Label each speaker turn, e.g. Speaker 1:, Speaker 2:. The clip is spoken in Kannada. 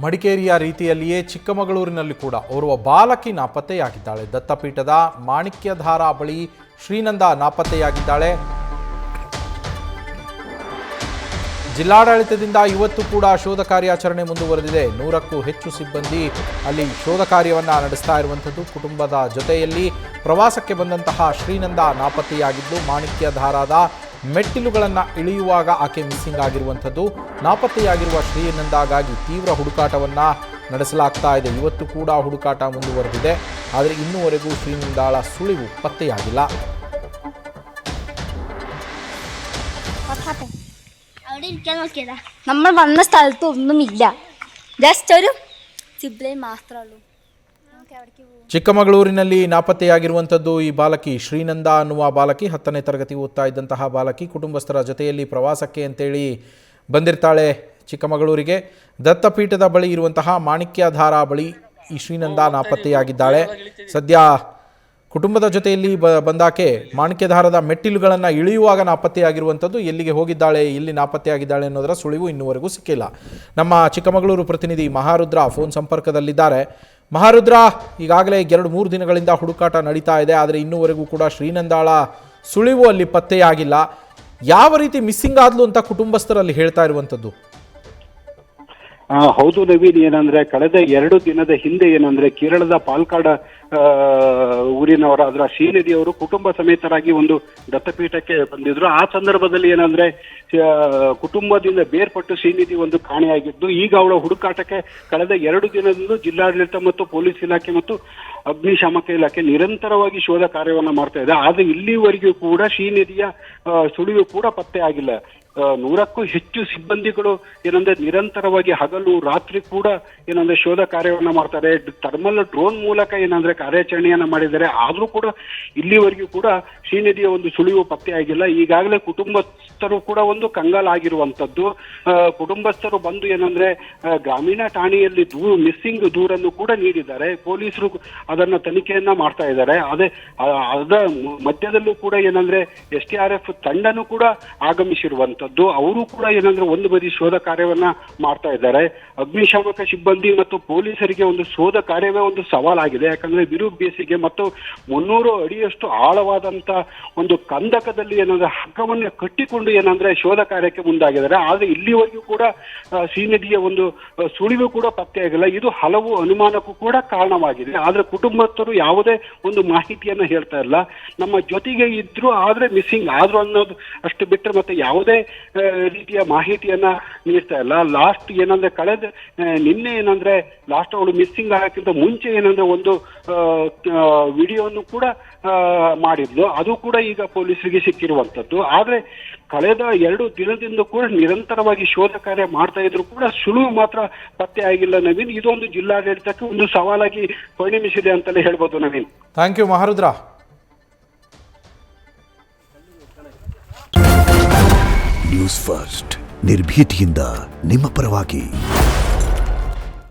Speaker 1: ಮಡಿಕೇರಿಯ ರೀತಿಯಲ್ಲಿಯೇ ಚಿಕ್ಕಮಗಳೂರಿನಲ್ಲಿ ಕೂಡ ಓರ್ವ ಬಾಲಕಿ ನಾಪತ್ತೆಯಾಗಿದ್ದಾಳೆ. ದತ್ತಪೀಠದ ಮಾಣಿಕ್ಯಧಾರ ಬಳಿ ಶ್ರೀನಂದ ನಾಪತ್ತೆಯಾಗಿದ್ದಾಳೆ. ಜಿಲ್ಲಾಡಳಿತದಿಂದ ಇವತ್ತು ಕೂಡ ಶೋಧ ಕಾರ್ಯಾಚರಣೆ ಮುಂದುವರೆದಿದೆ. 100ಕ್ಕೂ ಹೆಚ್ಚು ಸಿಬ್ಬಂದಿ ಅಲ್ಲಿ ಶೋಧ ಕಾರ್ಯವನ್ನು ನಡೆಸ್ತಾ ಇರುವಂಥದ್ದು. ಕುಟುಂಬದ ಜೊತೆಯಲ್ಲಿ ಪ್ರವಾಸಕ್ಕೆ ಬಂದಂತಹ ಶ್ರೀನಂದ ನಾಪತ್ತೆಯಾಗಿದ್ದು, ಮಾಣಿಕ್ಯಧಾರದ ಮೆಟ್ಟಿಲುಗಳನ್ನು ಇಳಿಯುವಾಗ ಆಕೆ ಮಿಸ್ಸಿಂಗ್ ಆಗಿರುವಂಥದ್ದು. ನಾಪತ್ತೆಯಾಗಿರುವ ಶ್ರೀನಂದಾಗಾಗಿ ತೀವ್ರ ಹುಡುಕಾಟವನ್ನು ನಡೆಸಲಾಗ್ತಾ ಇದೆ. ಇವತ್ತು ಕೂಡ ಹುಡುಕಾಟ ಮುಂದುವರೆದಿದೆ. ಆದರೆ ಇನ್ನೂವರೆಗೂ ಶ್ರೀನಂದಾಳ ಸುಳಿವು ಪತ್ತೆಯಾಗಿಲ್ಲ.
Speaker 2: നമ്മൾ വന്ന സ്ഥലത്ത് ഒന്നുമില്ല. ജസ്റ്റ് ഒരു സിബ്ലൈൻ മാത്രമേ ഉള്ളൂ.
Speaker 1: ಚಿಕ್ಕಮಗಳೂರಿನಲ್ಲಿ ನಾಪತ್ತೆಯಾಗಿರುವಂಥದ್ದು ಈ ಬಾಲಕಿ ಶ್ರೀನಂದ ಅನ್ನುವ ಬಾಲಕಿ. 10ನೇ ತರಗತಿ ಓದ್ತಾ ಇದ್ದಂತಹ ಬಾಲಕಿ ಕುಟುಂಬಸ್ಥರ ಜೊತೆಯಲ್ಲಿ ಪ್ರವಾಸಕ್ಕೆ ಅಂತೇಳಿ ಬಂದಿರ್ತಾಳೆ ಚಿಕ್ಕಮಗಳೂರಿಗೆ. ದತ್ತಪೀಠದ ಬಳಿ ಇರುವಂತಹ ಮಾಣಿಕ್ಯಧಾರ ಬಳಿ ಈ ಶ್ರೀನಂದ ನಾಪತ್ತೆಯಾಗಿದ್ದಾಳೆ. ಸದ್ಯ ಕುಟುಂಬದ ಜೊತೆಯಲ್ಲಿ ಬಂದಾಕೆ ಮಾಣಿಕ್ಯಧಾರದ ಮೆಟ್ಟಿಲುಗಳನ್ನು ಇಳಿಯುವಾಗ ನಾಪತ್ತೆಯಾಗಿರುವಂಥದ್ದು. ಎಲ್ಲಿಗೆ ಹೋಗಿದ್ದಾಳೆ, ಎಲ್ಲಿ ನಾಪತ್ತೆಯಾಗಿದ್ದಾಳೆ ಅನ್ನೋದರ ಸುಳಿವು ಇನ್ನೂವರೆಗೂ ಸಿಕ್ಕಿಲ್ಲ. ನಮ್ಮ ಚಿಕ್ಕಮಗಳೂರು ಪ್ರತಿನಿಧಿ ಮಹಾರುದ್ರ ಫೋನ್ ಸಂಪರ್ಕದಲ್ಲಿದ್ದಾರೆ. ಮಹಾರುದ್ರ, ಈಗಾಗಲೇ 2-3 ದಿನಗಳಿಂದ ಹುಡುಕಾಟ ನಡೀತಾ ಇದೆ. ಆದರೆ ಇನ್ನೂವರೆಗೂ ಕೂಡ ಶ್ರೀನಂದಾಳ ಸುಳಿವು ಅಲ್ಲಿ ಪತ್ತೆಯಾಗಿಲ್ಲ. ಯಾವ ರೀತಿ ಮಿಸ್ಸಿಂಗ್ ಆದ್ಲು ಅಂತ ಕುಟುಂಬಸ್ಥರಲ್ಲಿ ಹೇಳ್ತಾ ಇರುವಂಥದ್ದು?
Speaker 3: ಹೌದು ನವೀನ್, ಏನಂದ್ರೆ ಕಳೆದ 2 ದಿನದ ಹಿಂದೆ ಏನಂದ್ರೆ ಕೇರಳದ ಪಾಲ್ಕಾಡ ಊರಿನವರಾದ್ರ ಶ್ರೀನಿಧಿಯವರು ಕುಟುಂಬ ಸಮೇತರಾಗಿ ಒಂದು ದತ್ತಪೀಠಕ್ಕೆ ಬಂದಿದ್ರು. ಆ ಸಂದರ್ಭದಲ್ಲಿ ಏನಂದ್ರೆ ಕುಟುಂಬದಿಂದ ಬೇರ್ಪಟ್ಟು ಶ್ರೀನಿಧಿ ಒಂದು ಕಾಣೆಯಾಗಿದ್ದು, ಈಗ ಅವಳ ಹುಡುಕಾಟಕ್ಕೆ ಕಳೆದ 2 ದಿನದಿಂದ ಜಿಲ್ಲಾಡಳಿತ ಮತ್ತು ಪೊಲೀಸ್ ಇಲಾಖೆ ಮತ್ತು ಅಗ್ನಿಶಾಮಕ ಇಲಾಖೆ ನಿರಂತರವಾಗಿ ಶೋಧ ಕಾರ್ಯವನ್ನ ಮಾಡ್ತಾ ಇದೆ. ಆದ್ರೆ ಇಲ್ಲಿವರೆಗೂ ಕೂಡ ಶ್ರೀನಿಧಿಯ ಸುಳಿವು ಕೂಡ ಪತ್ತೆ ಆಗಿಲ್ಲ. 100ಕ್ಕೂ ಹೆಚ್ಚು ಸಿಬ್ಬಂದಿಗಳು ಏನಂದ್ರೆ ನಿರಂತರವಾಗಿ ಹಗಲು ರಾತ್ರಿ ಕೂಡ ಏನಂದ್ರೆ ಶೋಧ ಕಾರ್ಯವನ್ನ ಮಾಡ್ತಾರೆ. ಥರ್ಮಲ್ ಡ್ರೋನ್ ಮೂಲಕ ಏನಂದ್ರೆ ಕಾರ್ಯಾಚರಣೆಯನ್ನ ಮಾಡಿದ್ದಾರೆ. ಆದ್ರೂ ಕೂಡ ಇಲ್ಲಿವರೆಗೂ ಕೂಡ ಶ್ರೀನಿಧಿಯ ಒಂದು ಸುಳಿವು ಪತ್ತೆ ಆಗಿಲ್ಲ. ಈಗಾಗಲೇ ಕುಟುಂಬಸ್ಥರು ಕೂಡ ಒಂದು ಕಂಗಾಲಾಗಿರುವಂತದ್ದು. ಕುಟುಂಬಸ್ಥರು ಬಂದು ಏನಂದ್ರೆ ಗ್ರಾಮೀಣ ಠಾಣೆಯಲ್ಲಿ ಮಿಸ್ಸಿಂಗ್ ದೂರನ್ನು ಕೂಡ ನೀಡಿದ್ದಾರೆ. ಪೊಲೀಸರು ಅದನ್ನ ತನಿಖೆಯನ್ನ ಮಾಡ್ತಾ ಇದ್ದಾರೆ. ಅದ ಮಧ್ಯದಲ್ಲೂ ಕೂಡ ಏನಂದ್ರೆ SDRF ತಂಡನೂ ಕೂಡ ಆಗಮಿಸಿರುವಂತದ್ದು. ಅವರು ಕೂಡ ಏನಂದ್ರೆ ಒಂದು ಬದಿ ಶೋಧ ಕಾರ್ಯವನ್ನ ಮಾಡ್ತಾ ಇದ್ದಾರೆ. ಅಗ್ನಿಶಾಮಕ ಸಿಬ್ಬಂದಿ ಮತ್ತು ಪೊಲೀಸರಿಗೆ ಒಂದು ಶೋಧ ಕಾರ್ಯವೇ ಒಂದು ಸವಾಲಾಗಿದೆ. ಯಾಕಂದ್ರೆ ಬಿರು ಬೇಸಿಗೆ ಮತ್ತು 300 ಅಡಿಯಷ್ಟು ಆಳವಾದಂತ ಒಂದು ಕಂದಕದಲ್ಲಿ ಏನಂದ್ರೆ ಹಗ್ಗವನ್ನ ಕಟ್ಟಿಕೊಂಡು ಏನಂದ್ರೆ ಶೋಧ ಕಾರ್ಯಕ್ಕೆ ಮುಂದಾಗಿದ್ದಾರೆ. ಆದ್ರೆ ಇಲ್ಲಿವರೆಗೂ ಕೂಡ ಶ್ರೀನಿಧಿಯ ಒಂದು ಸುಳಿವು ಕೂಡ ಪತ್ತೆಯಾಗಿಲ್ಲ. ಇದು ಹಲವು ಅನುಮಾನಕ್ಕೂ ಕೂಡ ಕಾರಣವಾಗಿದೆ. ಆದ್ರೆ ಕುಟುಂಬಸ್ಥರು ಯಾವುದೇ ಒಂದು ಮಾಹಿತಿಯನ್ನ ಹೇಳ್ತಾ ಇಲ್ಲ. ನಮ್ಮ ಜೊತೆಗೆ ಇದ್ರು ಆದ್ರೆ ಮಿಸ್ಸಿಂಗ್ ಆದ್ರು ಅನ್ನೋದು ಅಷ್ಟು ಬಿಟ್ಟರೆ ಮತ್ತೆ ಯಾವುದೇ ರೀತಿಯ ಮಾಹಿತಿಯನ್ನ ನೀಡ್ತಾ ಇಲ್ಲ. ಲಾಸ್ಟ್ ಏನಂದ್ರೆ ನಿನ್ನೆ ಏನಂದ್ರೆ ಲಾಸ್ಟ್ ಅವಳು ಮಿಸ್ಸಿಂಗ್ ಆಗಕ್ಕಿಂತ ಮುಂಚೆ ಏನಂದ್ರೆ ಒಂದು ವಿಡಿಯೋವನ್ನು ಕೂಡ ಮಾಡಿದ್ಲು. ಅದು ಕೂಡ ಈಗ ಪೊಲೀಸರಿಗೆ ಸಿಕ್ಕಿರುವಂತದ್ದು. ಆದ್ರೆ ಕಳೆದ 2 ದಿನದಿಂದ ಕೂಡ ನಿರಂತರವಾಗಿ ಶೋಧ ಕಾರ್ಯ ಮಾಡ್ತಾ ಇದ್ರು ಕೂಡ ಸುಳಿವು ಮಾತ್ರ ಪತ್ತೆ ಆಗಿಲ್ಲ ನವೀನ್. ಇದೊಂದು ಜಿಲ್ಲಾಡಳಿತಕ್ಕೆ ಒಂದು ಸವಾಲಾಗಿ ಪರಿಣಮಿಸಿದೆ ಅಂತಲೇ ಹೇಳ್ಬೋದು Naveen.
Speaker 1: Thank you Maharudra.
Speaker 4: News First ನಿರ್ಭೀತಿಯಿಂದ ನಿಮ್ಮ ಪರವಾಗಿ.